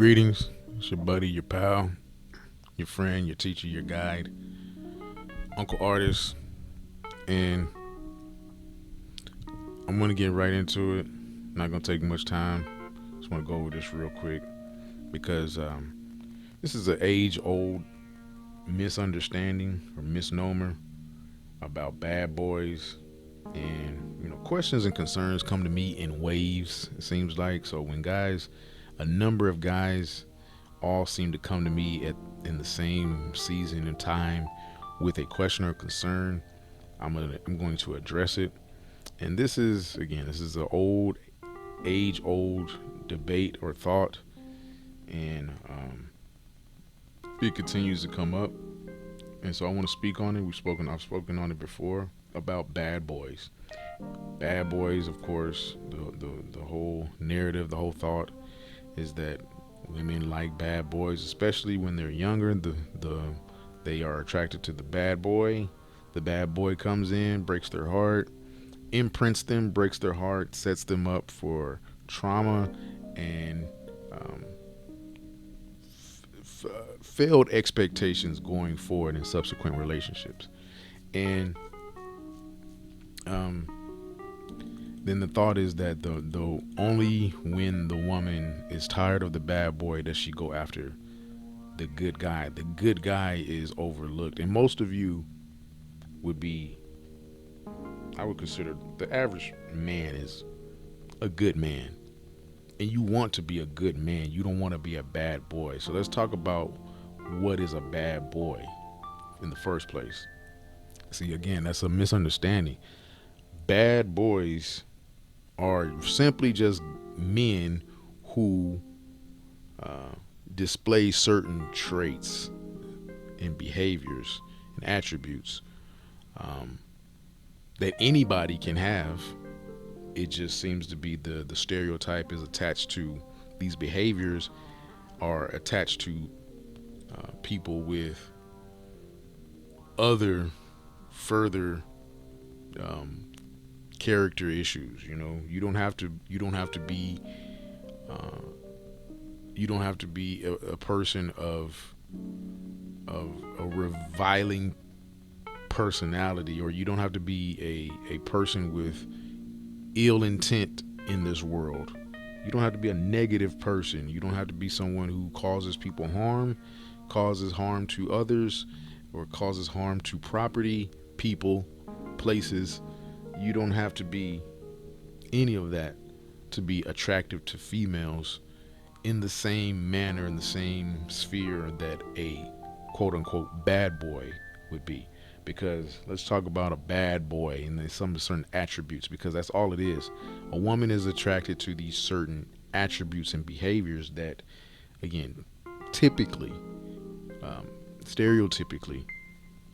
Greetings. It's your buddy, your pal, your friend, your teacher, your guide, Uncle Artist, and I'm gonna get right into it. Not gonna take much time. Just want to go over this real quick because this is an age-old misunderstanding or misnomer about bad boys, and questions and concerns come to me in waves. It seems like so when a number of guys all seem to come to me in the same season and time with a question or concern. I'm going to address it. And this is an age old debate or thought, and it continues to come up. And so I want to speak on it. I've spoken on it before about bad boys. Bad boys, of course, the whole narrative, the whole thought is that women like bad boys, especially when they're younger. They are attracted to the bad boy. The bad boy comes in, breaks their heart, imprints them, breaks their heart, sets them up for trauma and um, failed expectations going forward in subsequent relationships. And um, then the thought is that the only when the woman is tired of the bad boy does she go after the good guy. The good guy is overlooked, and most of you would be, I would consider the average man is a good man, and you want to be a good man. You don't want to be a bad boy. So let's talk about what is a bad boy in the first place. See, again, that's a misunderstanding. Bad boys are simply just men who uh, display certain traits and behaviors and attributes um, that anybody can have. It just seems to be the stereotype is attached to these behaviors are attached to people with other further um, character issues. Uh, you don't have to be a person of a reviling personality, or you don't have to be a person with ill intent in this world. You don't have to be a negative person. You don't have to be someone who causes people harm, causes harm to others, or causes harm to property, people, places. You don't have to be any of that to be attractive to females in the same manner, in the same sphere that a quote unquote bad boy would be. Because let's talk about a bad boy and there's some certain attributes, because that's all it is. A woman is attracted to these certain attributes and behaviors that, again, typically, um, stereotypically,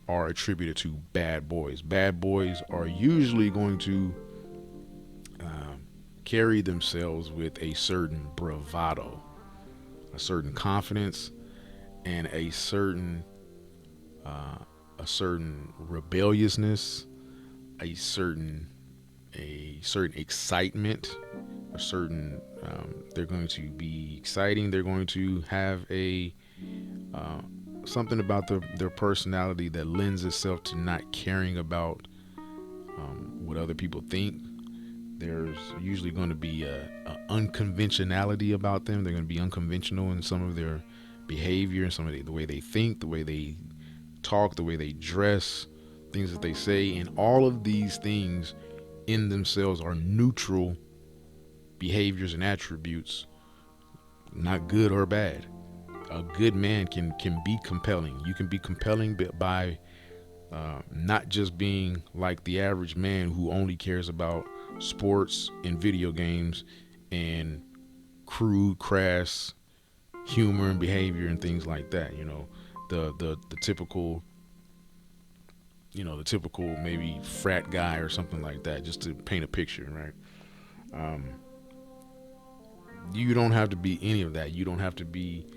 are attributed to bad boys. Bad boys are usually going to um, carry themselves with a certain bravado, a certain confidence, and uh, a certain rebelliousness, a certain excitement, a certain they're going to be exciting. They're going to have a uh, something about their personality that lends itself to not caring about what other people think. There's usually going to be a unconventionality about them. They're going to be unconventional in some of their behavior and some of the way they think, the way they talk, the way they dress, things that they say, and all of these things in themselves are neutral behaviors and attributes, not good or bad. A good man can be compelling. You can be compelling by not just being like the average man who only cares about sports and video games and crude, crass humor and behavior and things like that. The typical, the typical maybe frat guy or something like that, just to paint a picture, right? Um, you don't have to be any of that. You don't have to be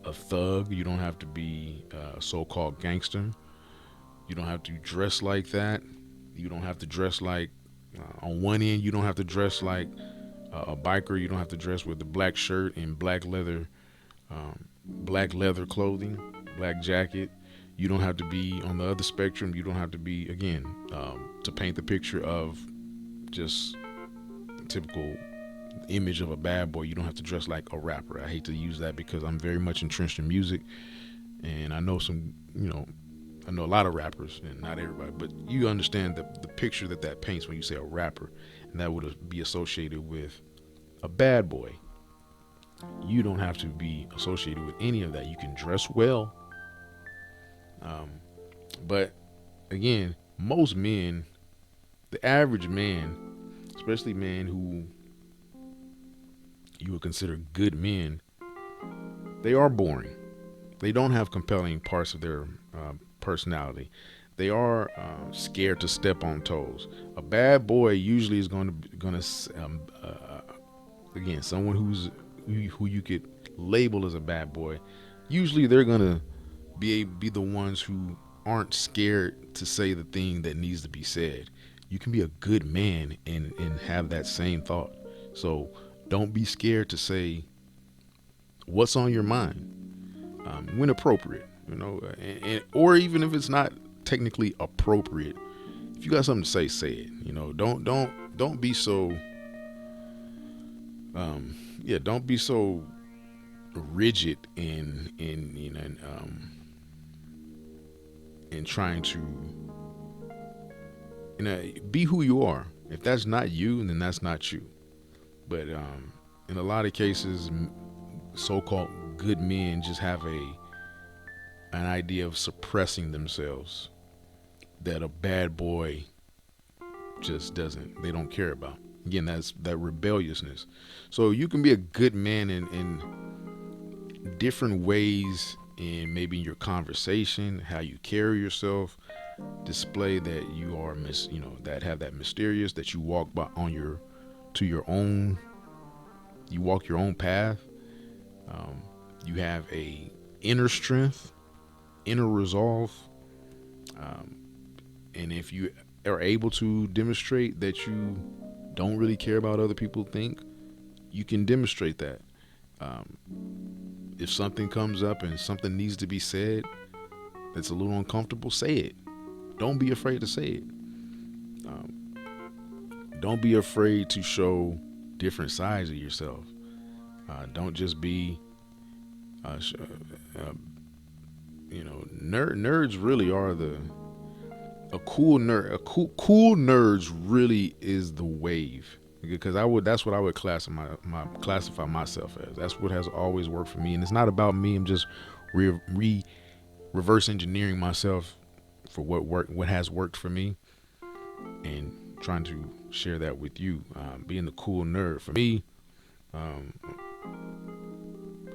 a thug. You don't have to be a so-called gangster. You don't have to dress like that. You don't have to dress like, on one end, you don't have to dress like a biker. You don't have to dress with a black shirt and black leather black leather clothing, black jacket. You don't have to be on the other spectrum. You don't have to be, again, to paint the picture of just typical image of a bad boy. You don't have to dress like a rapper. I hate to use that because I'm very much entrenched in music, and I know some, I know a lot of rappers, and not everybody, but you understand the picture that paints when you say a rapper, and that would be associated with a bad boy. You don't have to be associated with any of that. You can dress well, um, but again, most men, the average man, especially men who you would consider good men, they are boring. They don't have compelling parts of their personality. They are scared to step on toes. A bad boy usually is going to again, someone who you could label as a bad boy. Usually they're gonna be the ones who aren't scared to say the thing that needs to be said. You can be a good man and have that same thought. So don't be scared to say what's on your mind, when appropriate. Or even if it's not technically appropriate, if you got something to say it. Don't be so yeah, don't be so rigid in trying to be who you are. If that's not you, then that's not you. But in a lot of cases, so-called good men just have an idea of suppressing themselves that a bad boy just doesn't. They don't care about. Again, that's that rebelliousness. So you can be a good man in different ways, in maybe in your conversation, how you carry yourself, display that you are that have that mysterious, that you walk by on your to your own, you walk your own path. You have a inner strength, inner resolve, and if you are able to demonstrate that you don't really care about other people think, you can demonstrate that. If something comes up and something needs to be said that's a little uncomfortable, say it. Don't be afraid to say it. Don't be afraid to show different sides of yourself. Don't just be, nerds really are a cool nerd. Cool nerds really is the wave, because that's what I would classify myself as. That's what has always worked for me, and it's not about me. I'm just reverse engineering myself for what has worked for me, and trying to share that with you. Being the cool nerd for me,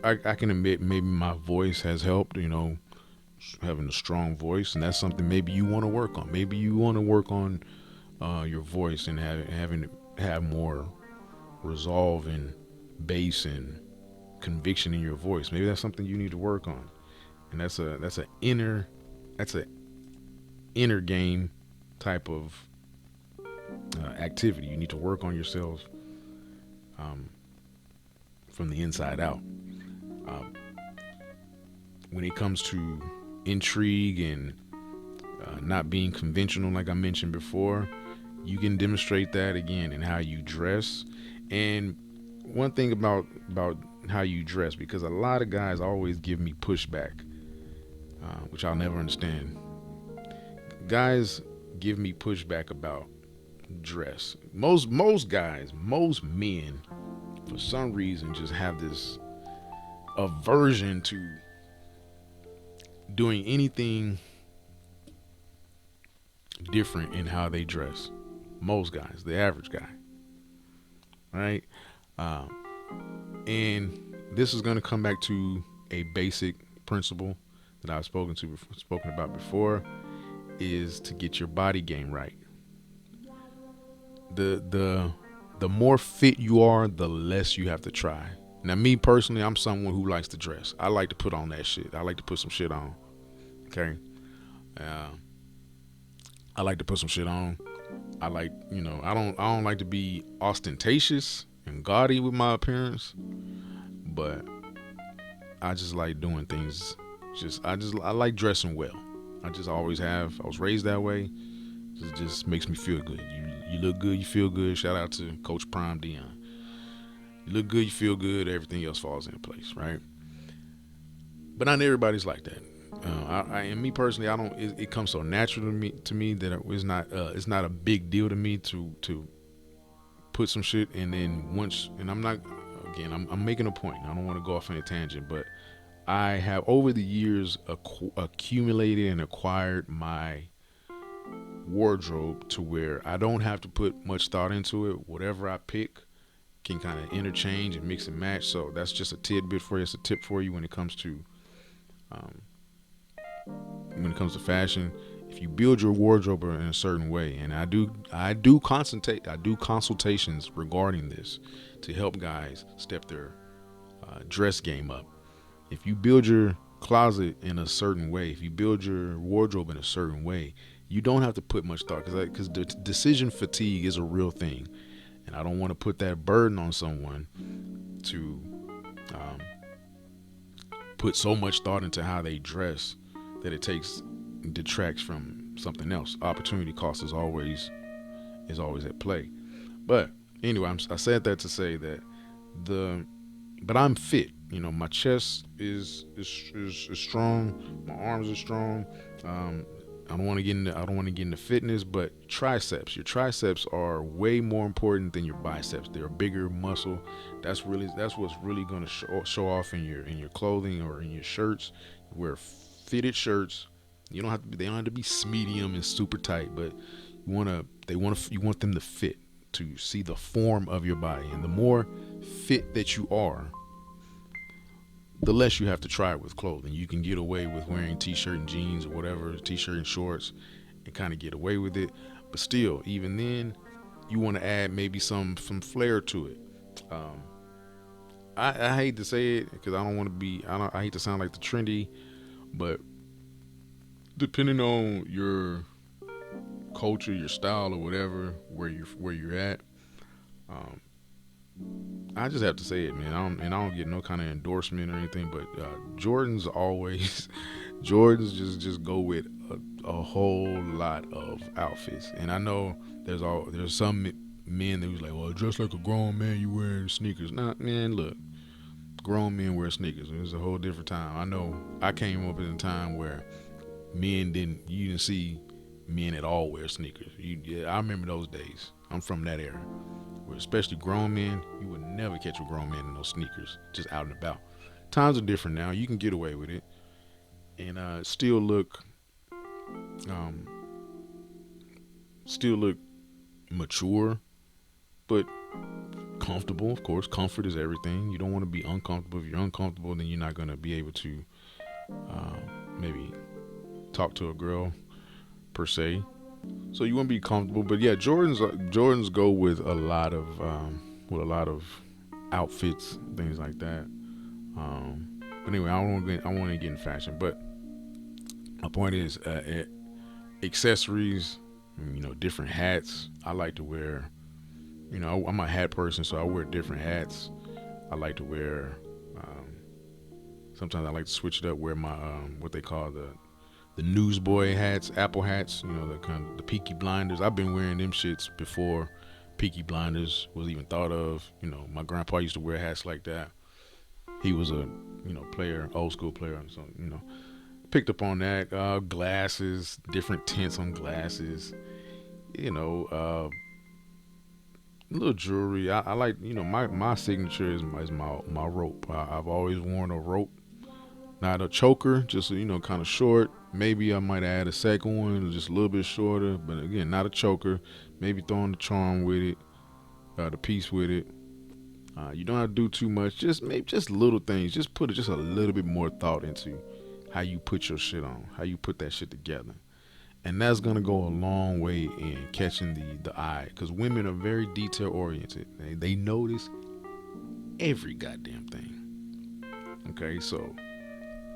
I can admit maybe my voice has helped. Having a strong voice, and that's something maybe you want to work on. Maybe you want to work on your voice and have more resolve and bass and conviction in your voice. Maybe that's something you need to work on, and that's a inner game type of activity. You need to work on yourself from the inside out. When it comes to intrigue and not being conventional, like I mentioned before, you can demonstrate that again in how you dress. And one thing about how you dress, because a lot of guys always give me pushback, which I'll never understand. Guys give me pushback about dress. Most guys, most men, for some reason, just have this aversion to doing anything different in how they dress. Most guys, the average guy, right? And this is going to come back to a basic principle that I've spoken about before, is to get your body game right. The more fit you are, the less you have to try. Now, me personally, I'm someone who likes to dress. I like to put on that shit. I like to put some shit on. Okay. I like to put some shit on. I like, I don't like to be ostentatious and gaudy with my appearance, but I just like doing things. I like dressing well. I just always have. I was raised that way. Just makes me feel good. You look good, you feel good. Shout out to Coach Prime Dion. You look good, you feel good. Everything else falls into place, right? But not everybody's like that. And me personally, I don't. It comes so natural to me that it's not a big deal to me to put some shit and then once. And I'm not. Again, I'm making a point. I don't want to go off on a tangent, but I have over the years accumulated and acquired my wardrobe to where I don't have to put much thought into it. Whatever I pick can kind of interchange and mix and match. So that's just a tidbit for you. It's a tip for you um, when it comes to fashion. If you build your wardrobe in a certain way, and I do consultations regarding this to help guys step their dress game up. If you build your closet in a certain way, if you build your wardrobe in a certain way, you don't have to put much thought because the decision fatigue is a real thing, and I don't want to put that burden on someone to um, put so much thought into how they dress that it takes detracts from something else. Opportunity cost is always at play. But anyway, I said that to say that the but I'm fit. My chest is strong. My arms are strong. Um, I don't want to get into fitness, but triceps. Your triceps are way more important than your biceps. They're a bigger muscle. That's what's really going to show off in your clothing or in your shirts. Wear fitted shirts. They don't have to be medium and super tight, but you want them to fit, to see the form of your body. And the more fit that you are, the less you have to try with clothing. You can get away with wearing t-shirt and jeans or whatever, t-shirt and shorts, and kind of get away with it. But still, even then, you want to add maybe some flair to it. Um, I hate to say it because I don't want to be. I hate to sound like the trendy, but depending on your culture, your style, or whatever, where you're at, um, I just have to say it, man. I don't get no kind of endorsement or anything, but Jordans always, Jordans just go with a whole lot of outfits. And I know there's some men that was like, well, dress like a grown man, you wearing sneakers. Nah, man, look, grown men wear sneakers. It was a whole different time. I know I came up in a time where you didn't see men at all wear sneakers. Yeah, I remember those days. I'm from that era where especially grown men, you would never catch a grown man in those sneakers just out and about. Times are different now. You can get away with it and um, still look mature, but comfortable. Of course, comfort is everything. You don't want to be uncomfortable. If you're uncomfortable, then you're not gonna be able to uh, maybe talk to a girl per se. So you want to be comfortable, but yeah, Jordans go with a lot of outfits, things like that. But anyway, I want to get in fashion, but my point is accessories. Different hats. I like to wear. I'm a hat person, so I wear different hats. I like to wear. Um, Sometimes I like to switch it up. Wear my what they call the newsboy hats, Apple hats. The kind of the Peaky Blinders. I've been wearing them shits before Peaky Blinders was even thought of. My grandpa used to wear hats like that. He was a player, old school player, so picked up on that. Glasses, different tints on glasses. You know, little jewelry. I like my signature is my rope. I've always worn a rope, not a choker, just kind of short. Maybe I might add a second one, just a little bit shorter, but again, not a choker. Maybe throwing the charm with it, the piece with it. You don't have to do too much. Just little things. Just put just a little bit more thought into how you put your shit on, how you put that shit together, and that's gonna go a long way in catching the eye. Because women are very detail oriented. They notice every goddamn thing. Okay, so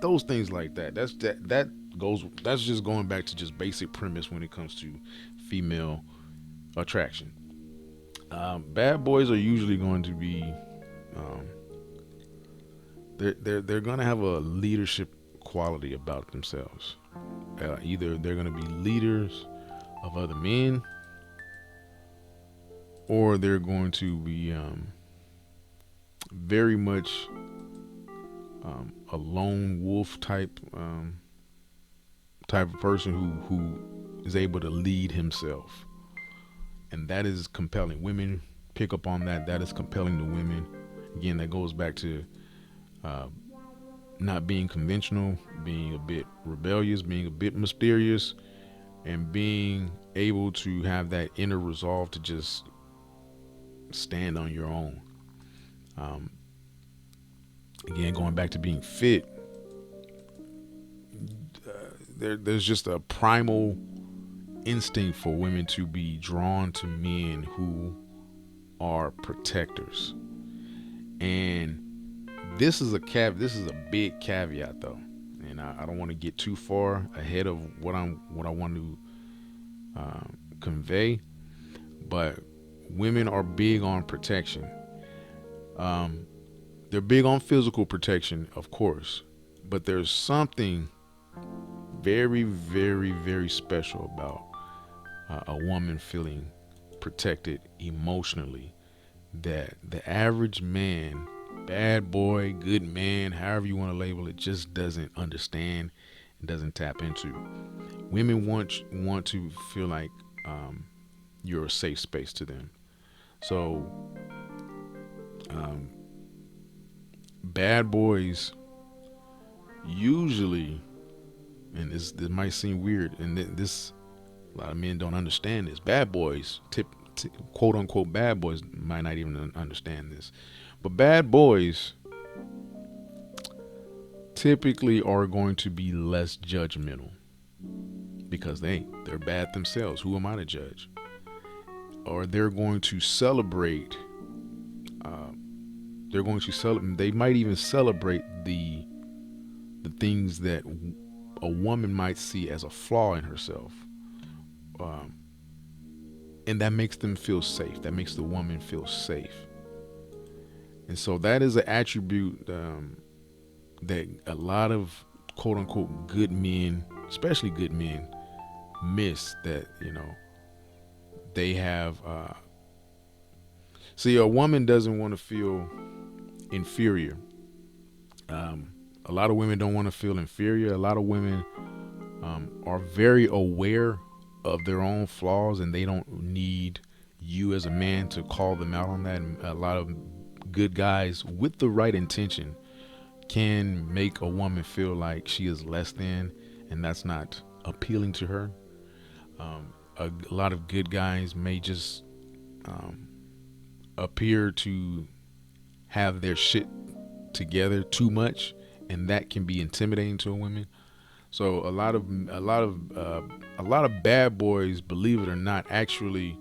those things like that. That's just going back to just basic premise when it comes to female attraction. Bad boys are usually going to be um, they're gonna have a leadership quality about themselves. Either they're gonna be leaders of other men, or they're going to be very much a lone wolf type of person who is able to lead himself, and that is compelling. Women pick up on that. That is compelling to women. Again, that goes back to uh, not being conventional, being a bit rebellious, being a bit mysterious, and being able to have that inner resolve to just stand on your own. Um, Again, going back to being fit, there's just a primal instinct for women to be drawn to men who are protectors. And this is a big caveat though, and I don't want to get too far ahead of what I want to convey. But women are big on protection. Um, they're big on physical protection, of course, but there's something very, very, very special about a woman feeling protected emotionally that the average man, bad boy, good man, however you want to label it, just doesn't understand and doesn't tap into. Women want to feel like you're a safe space to them. So um, bad boys usually, and this might seem weird, and this a lot of men don't understand this. Bad boys, quote unquote bad boys, might not even understand this, but bad boys typically are going to be less judgmental because they're bad themselves. Who am I to judge? Or they're going to celebrate. Uh, they're going to celebrate. They might even celebrate the things that a woman might see as a flaw in herself, um, and that makes them feel safe. That makes the woman feel safe, and so that is an attribute that a lot of quote unquote good men, especially good men, miss. That they have. See, a woman doesn't want to feel inferior. A lot of women don't want to feel inferior. A lot of women are very aware of their own flaws, and they don't need you as a man to call them out on that. And a lot of good guys with the right intention can make a woman feel like she is less than, and that's not appealing to her. A lot of good guys may just um, appear to have their shit together too much, and that can be intimidating to a woman. So a lot of bad boys, believe it or not, actually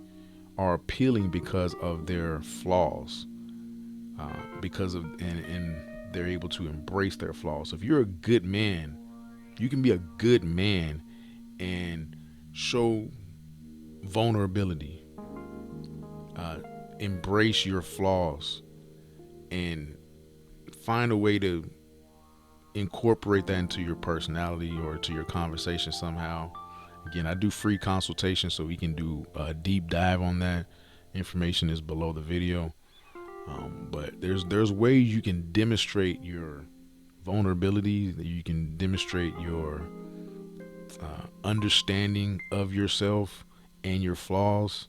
are appealing because of their flaws, because of and they're able to embrace their flaws. So if you're a good man, you can be a good man and show vulnerability, uh, embrace your flaws, and find a way to incorporate that into your personality or to your conversation somehow. Again, I do free consultations, so we can do a deep dive on that. Information is below the video. But there's ways you can demonstrate your vulnerability, that you can demonstrate your understanding of yourself and your flaws,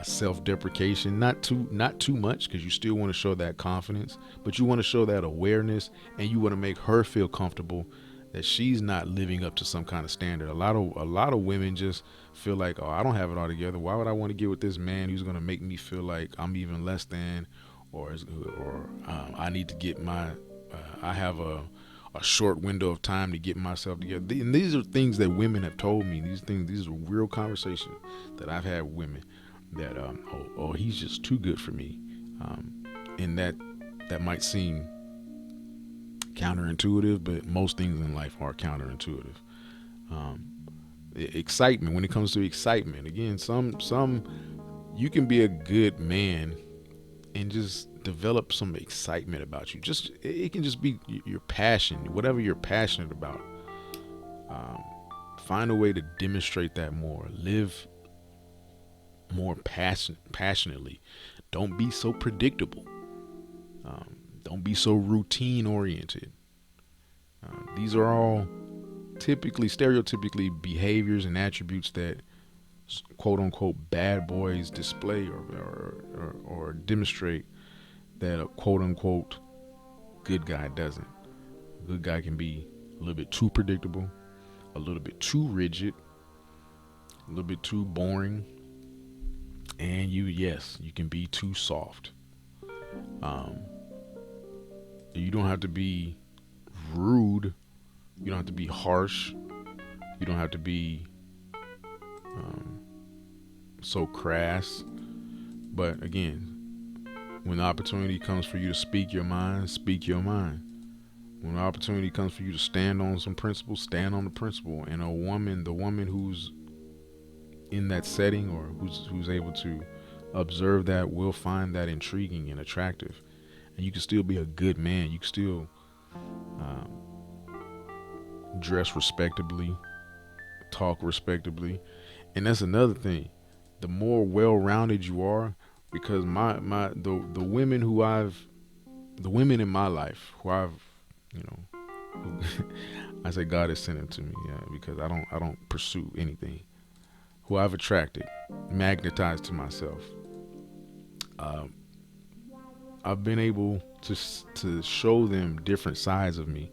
self-deprecation, not too much, because you still want to show that confidence, but you want to show that awareness, and you want to make her feel comfortable that she's not living up to some kind of standard. A lot of women just feel like, oh, I don't have it all together. Why would I want to get with this man who's going to make me feel like I'm even less than, or I need to get my I have a short window of time to get myself together. And these are things that women have told me. These are real conversations that I've had with women, that he's just too good for me, and that might seem counterintuitive, but most things in life are counterintuitive. Excitement, when it comes to excitement, again, some you can be a good man and just develop some excitement about you. Just it can just be your passion, whatever you're passionate about. Um, Find a way to demonstrate that more. Live more passionately. Don't be so predictable. Don't be so routine oriented. These are all typically, stereotypically, behaviors and attributes that quote unquote bad boys display or demonstrate that a quote unquote good guy doesn't. A good guy can be a little bit too predictable, a little bit too rigid, a little bit too boring, and yes, you can be too soft. Um, you don't have to be rude. You don't have to be harsh. You don't have to be um, so crass. But again, when the opportunity comes for you to speak your mind, speak your mind. When the opportunity comes for you to stand on some principles, stand on the principle. And the woman who's in that setting or who's able to observe that will find that intriguing and attractive. And you can still be a good man. You can still um, dress respectably, talk respectably, and that's another thing. The more well-rounded you are, because the women the women in my life who I've you know who, I say God has sent them to me, yeah, because I don't pursue anything. Who I've attracted, magnetized to myself. Um, I've been able to show them different sides of me,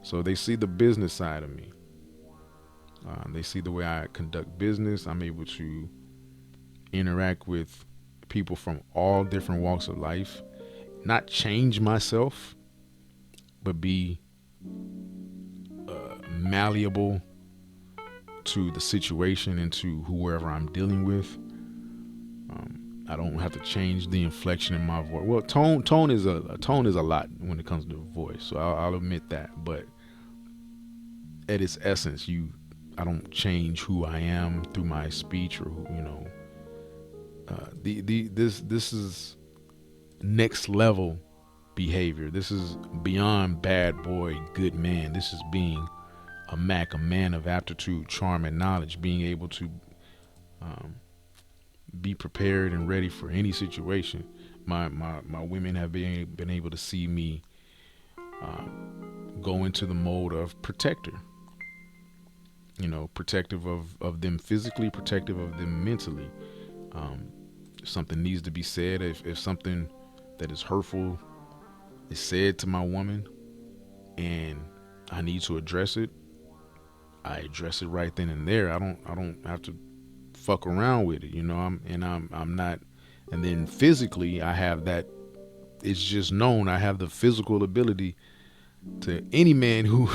so they see the business side of me. They see the way I conduct business. I'm able to interact with people from all different walks of life, not change myself, but be malleable to the situation and to whoever I'm dealing with. I don't have to change the inflection in my voice. Well, tone is a tone is a lot when it comes to voice, so I'll admit that. But at its essence, I don't change who I am through my speech or this is next level behavior. This is beyond bad boy, good man. This is being a man of aptitude, charm, and knowledge, being able to um, be prepared and ready for any situation. My women have been able to see me go into the mode of protector. Protective of them physically, protective of them mentally. If something needs to be said, if something that is hurtful is said to my woman and I need to address it, I address it right then and there. I don't have to fuck around with it. I'm not. And then physically, I have that. It's just known. I have the physical ability to any man who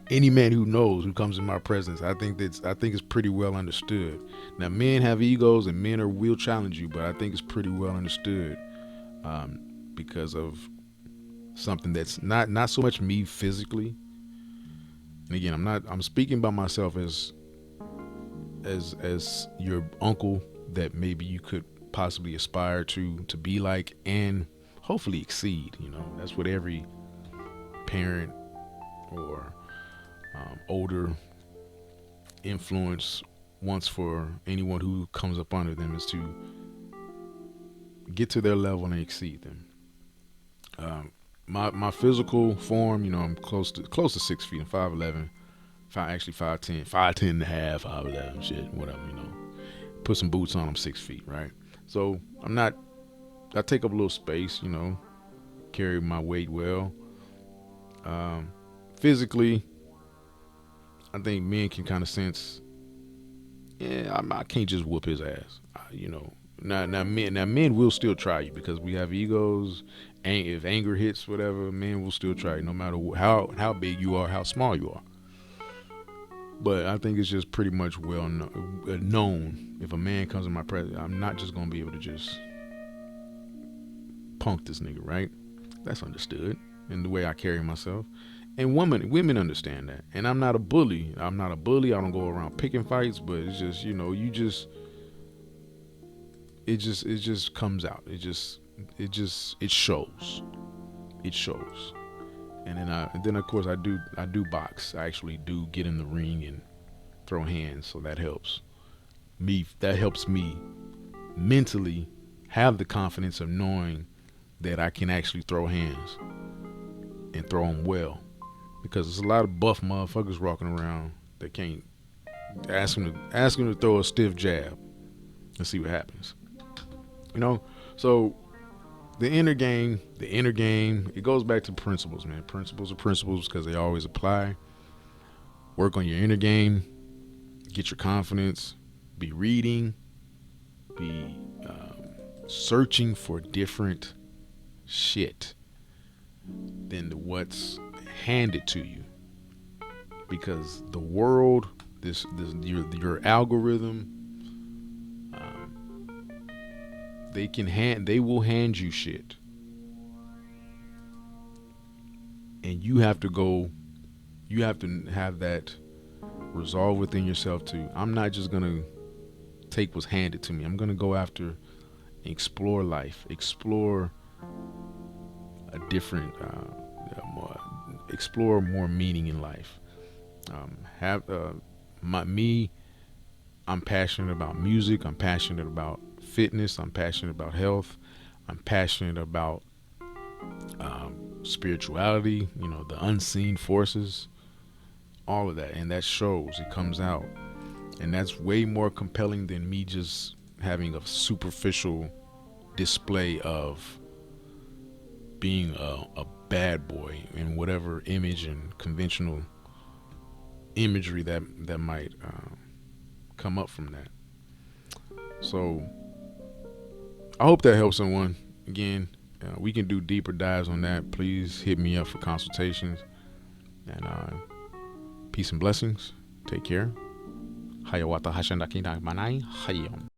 any man who knows, who comes in my presence. I think it's pretty well understood. Now, men have egos and men will challenge you, but I think it's pretty well understood because of something that's not so much me physically. And again, I'm speaking by myself as your uncle that maybe you could possibly aspire to be like and hopefully exceed. That's what every parent or older influence wants for anyone who comes up under them, is to get to their level and exceed them. My physical form, I'm close to 6 feet. I'm 5'11", actually 5'10", 5'10 and a half, 5'11", shit, whatever. Put some boots on, I'm 6 feet, right? So I take up a little space, carry my weight well. Physically, I think men can kind of sense. Yeah, I can't just whoop his ass. Now men will still try you because we have egos. And if anger hits, whatever, men will still try you, no matter how big you are, how small you are. But I think it's just pretty much well known. If a man comes in my presence, I'm not just gonna be able to just punk this nigga, right? That's understood in the way I carry myself. And women understand that. And I'm not a bully. I don't go around picking fights, but it's just, it just comes out. it shows. It shows. And then of course I do box. I actually do get in the ring and throw hands, so that helps me. That helps me mentally have the confidence of knowing that I can actually throw hands and throw them well. Because there's a lot of buff motherfuckers walking around that can't. Ask them to throw a stiff jab and see what happens. You know. So the inner game, it goes back to principles, man. Principles are principles because they always apply. Work on your inner game. Get your confidence. Be reading. Be searching for different shit than what's handed to you, because the world, this your algorithm, they will hand you shit, and you have to have that resolve within yourself to, I'm not just gonna take what's handed to me. I'm gonna go after, explore life, explore a different, explore more meaning in life. Have my me. I'm passionate about music. I'm passionate about fitness. I'm passionate about health. I'm passionate about spirituality. The unseen forces, all of that, and that shows. It comes out, and that's way more compelling than me just having a superficial display of being a bad boy in whatever image and conventional imagery that might come up from that. So I hope that helps someone. Again, we can do deeper dives on that. Please hit me up for consultations. And peace and blessings. Take care. Hayawata Hashandaki Manai Hayom.